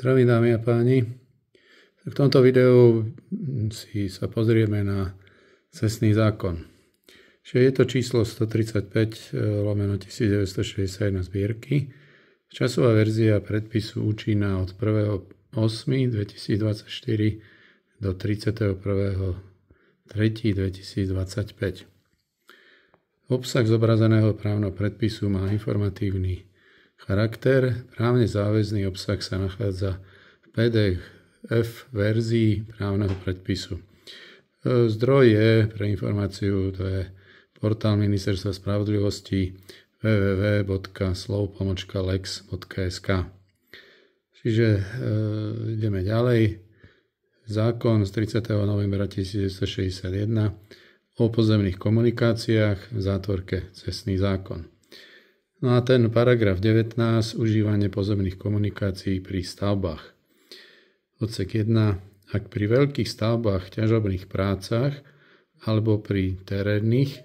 Zdravím dámy a páni. V tomto videu si sa pozrieme na cestný zákon. Je to číslo 135/1961 zbierky. Časová verzia predpisu účinná od 1.8.2024 do 31.3.2025. Obsah zobrazeného právneho predpisu má informatívny charakter. Právne záväzný obsah sa nachádza v PDF verzii právneho predpisu. Zdroj je pre informáciu, to je portál Ministerstva spravodlivosti www.slov.lex.sk. Čiže ideme ďalej. Zákon z 30. novembra 1961 o pozemných komunikáciách v zátvorke cestný zákon. No a ten paragraf 19, užívanie pozemných komunikácií pri stavbách. Odsek 1. Ak pri veľkých stavbách, ťažobných prácach alebo pri terénnych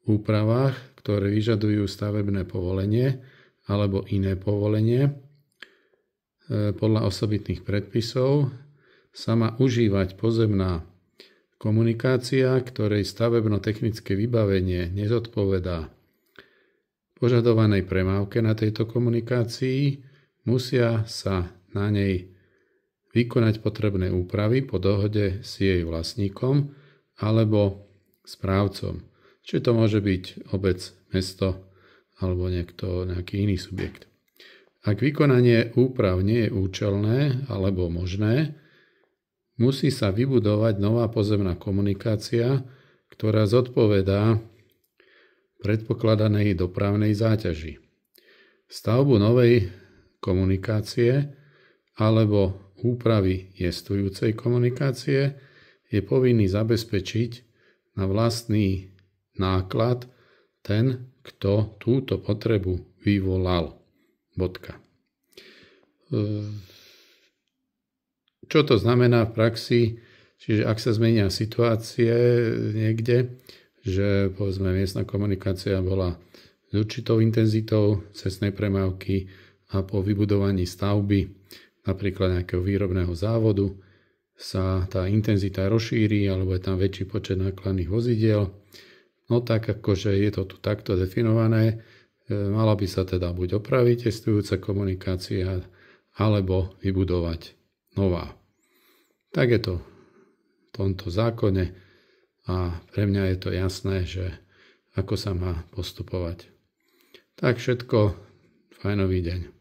úpravách, ktoré vyžadujú stavebné povolenie alebo iné povolenie podľa osobitných predpisov, sa má užívať pozemná komunikácia, ktorej stavebno-technické vybavenie nezodpovedá požadovanej premávke na tejto komunikácii, musia sa na nej vykonať potrebné úpravy po dohode s jej vlastníkom alebo správcom. Čiže to môže byť obec, mesto alebo nejaký iný subjekt. Ak vykonanie úprav nie je účelné alebo možné, musí sa vybudovať nová pozemná komunikácia, ktorá zodpovedá predpokladanej dopravnej záťaži. Stavbu novej komunikácie alebo úpravy jestvujúcej komunikácie je povinný zabezpečiť na vlastný náklad ten, kto túto potrebu vyvolal. Bodka. Čo to znamená v praxi? Čiže ak sa zmenia situácie niekde, že povedzme miestna komunikácia bola s určitou intenzitou cestnej premávky a po vybudovaní stavby, napríklad nejakého výrobného závodu, sa tá intenzita rozšíri alebo je tam väčší počet nákladných vozidiel, no tak akože je to tu takto definované, mala by sa teda buď opraviť jestvujúca komunikácia alebo vybudovať nová. Tak je to v tomto zákone. A pre mňa je to jasné, že ako sa má postupovať. Tak všetko, fajnový deň.